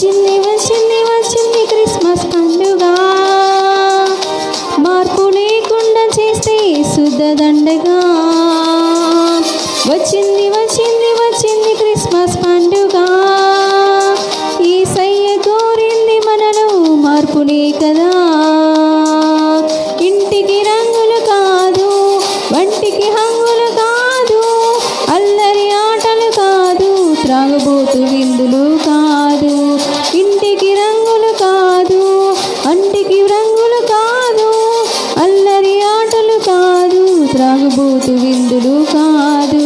వచ్చింది వచ్చింది వచ్చింది క్రిస్మస్ పండుగ, మార్పు లేకుండా చేస్తే శుద్ధ దండగా. వచ్చింది వచ్చింది వచ్చింది క్రిస్మస్ పండుగ, యేసయ్య కోరింది మనలో మార్పునే కదా. ఇంటికి రంగులు కాదు, వంటికి హంగులు కాదు, అల్లరి ఆటలు కాదు, త్రాగుబోతు విందులు కాదు. ఇంటికి రంగులు కాదు, అంటికి రంగులు కాదు, అల్లరి ఆటలు కాదు, త్రాగుబోతు విందులు కాదు.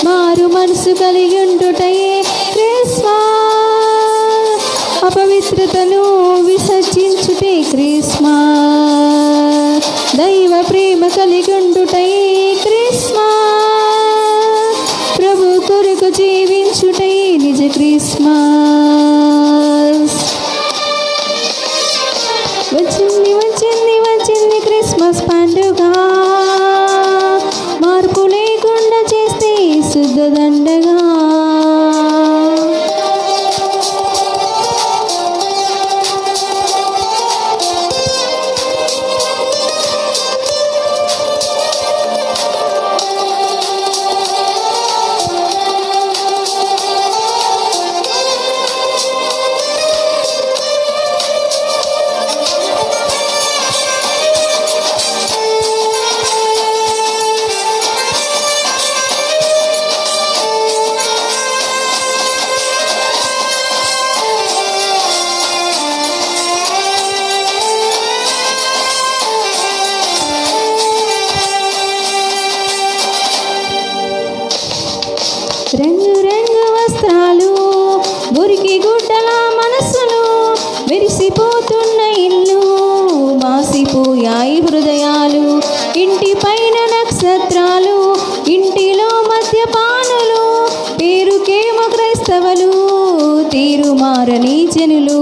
మారు మనసు కలిగి ఉండుటయే క్రిస్మస్, అపవిత్రతను విసర్జించుటే క్రిస్మస్. దైవ ప్రేమ కలిగి ఉండుటయే క్రిస్మస్, ప్రభు కొరకు జీవించుటయే నిజ క్రిస్మస్. వచ్చింది వచ్చింది వచ్చింది క్రిస్మస్ పండుగ, మార్పు లేకుండా చేస్తే శుద్ధ దండగా. రంగు రంగు వస్త్రాలు, మురికి గుడ్డల మనసులు, మెరిసిపోతున్న ఇల్లు, మాసిపోయాయి హృదయాలు. ఇంటి పైన నక్షత్రాలు, ఇంటిలో మద్యపానులు, పేరుకేమో క్రైస్తవులు, తీరు మారని జనులు.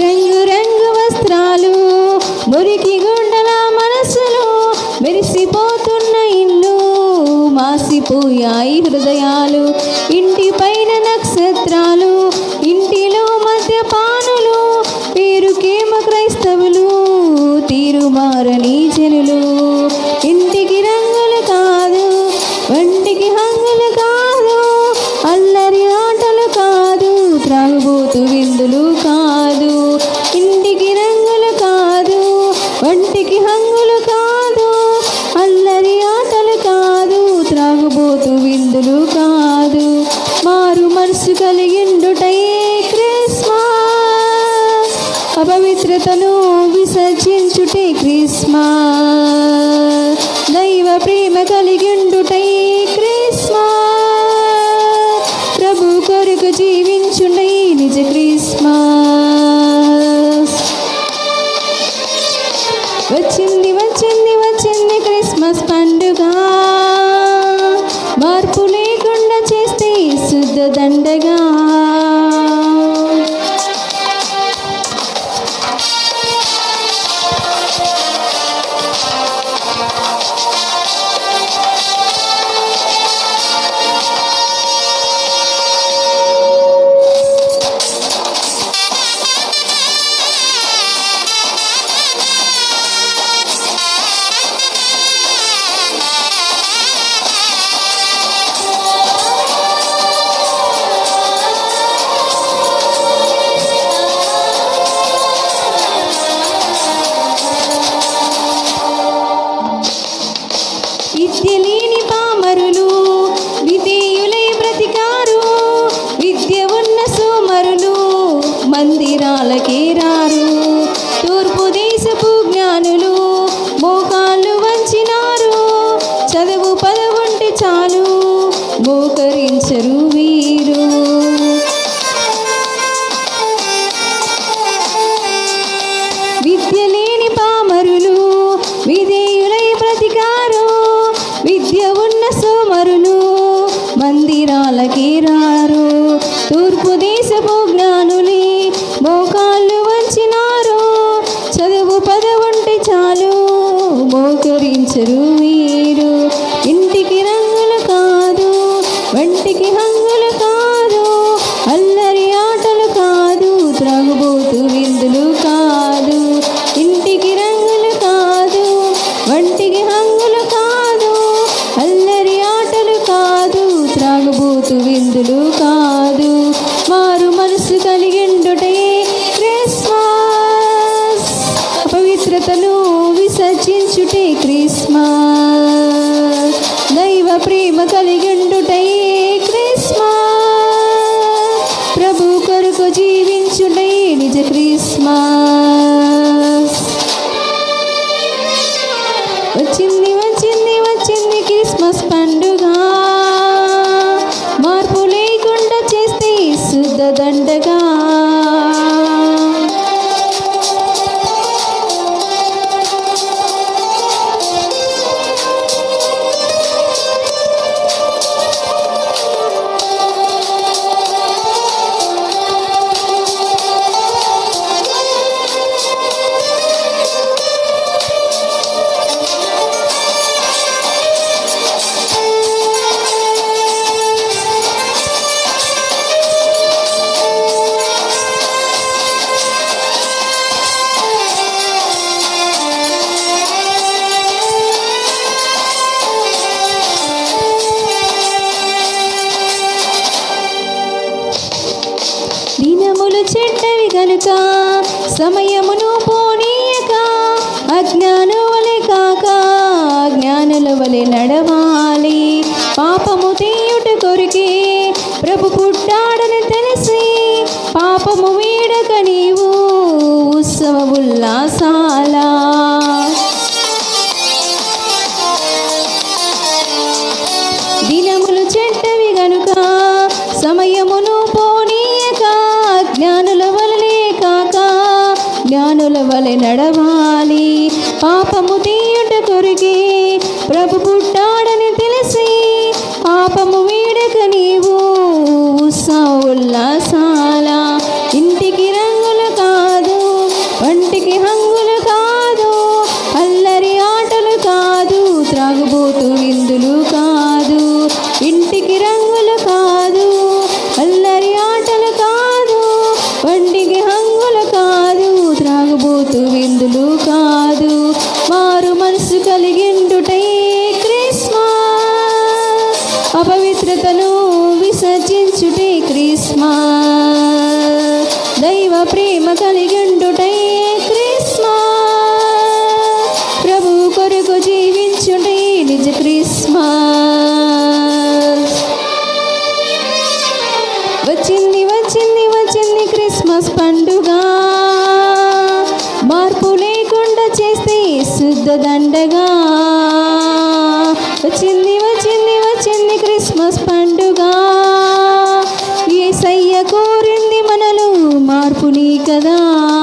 రంగు రంగు వస్త్రాలు, మురికి గుండల మనసులు, మెరిసిపోతున్న ఇల్లు, మాసిపోయాయి హృదయాలు. ఇంటి పైన నక్షత్రాలు, ఇంటిలో మద్యపానులు, పేరుకేమో క్రైస్తవులు, తీరు మారని జనులు. ఇంటికి రంగులు కాదు, వంటికి హంగులు కాదు, అల్లరి ఆటలు కాదు, త్రాగుబోతు విందులు కాదు. ఇంటికి రంగులు కాదు, వంటికి హంగులు కాదు, అల్లరి ఆటలు కాదు, త్రాగుబోతు విందులు కాదు. మారు మనసు కలిగిండుటయే క్రిస్మస్, అపవిత్రతను విసర్జించుటే క్రిస్మస్. దైవ ప్రేమ కలిగిండుటయే క్రిస్మస్, ప్రభు కొరకు జీవించుటే నిజ క్రిస్మస్. వచ్చింది వచ్చింది వచ్చింది క్రిస్మస్ పండుగ, మార్పు లేకుండా చేస్తే శుద్ధ దండగా. విద్య లేని పామరులు విధేయులై బ్రతికారు, విద్య ఉన్న సోమరులు మందిరాలకే రారు. తూర్పు దేశపు జ్ఞానులు మోకాళ్ళు వంచినారు, చదువు పదవుంటే చాలు మోకరించరు వీరు. విద్య లేని పామరులు విధేయులై బ్రతికారు, విద్య ఉన్న సోమరులు మందిరాలకి రారు. తూర్పు దేశపు జ్ఞానులే మోకాళ్ళు వంచినారు, చదువు పదవుంటే చాలు మోకరించరు వీరు. ఇంటికి రంగులు కాదు, విసర్జించుటే క్రిస్మస్. దైవ ప్రేమ కలిగిండుటయే క్రిస్మస్. ప్రభు కొరకు జీవించుటే నిజ క్రిస్మస్. వచ్చింది వచ్చింది వచ్చింది క్రిస్మస్ పండుగ. మార్పు లేకుండా చేస్తే శుద్ధ దండగా. దినములు చెడ్డవి గనుక సమయమును పోనీయక అజ్ఞానుల వలె కాక జ్ఞానుల వలె నడవాలి. పాపము తీయుట కొరికే ప్రభు పుట్టాడని తెలిసి పాపము వీడక నీవు ఉత్సవ ఉల్లాసాల. దినములు చెడ్డవి గనుక సమయమును పోనీయక జ్ఞానుల వలె కాక జ్ఞానుల వలె నడవాలి. పాపము తీయుట కొరికే ప్రభు పుట్టాడని తెలిసి పాపము వీడక నీవు ఉత్సవ ఉల్లాసాల. ఇంటికి రంగులు కాదు, వంటికి హంగులు కాదు, అల్లరి ఆటలు కాదు, త్రాగుబోతు విందులు కాదు. ఇంటికి రంగులు కాదు, అల్లరి ఆటలు కాదు, వంటికి హంగులు కాదు, త్రాగుబోతు విందులు కాదు. మారు మనసు కలిగిండుటై క్రిస్మస్. అపవిత్రతను విసర్జించుటే క్రిస్మస్. దైవ ప్రేమ కలిగిండుటై క్రిస్మస్. ప్రభు కొరకు జీవించుటే నిజ క్రిస్మస్. వచ్చింది వచ్చింది వచ్చింది క్రిస్మస్ పండుగ. మార్పు లేకుండా చేస్తే శుద్ధ దండగా. వచ్చింది వచ్చింది వచ్చింది క్రిస్మస్ పండుగ. యేసయ్య కోరింది మనలో మార్పుని కదా.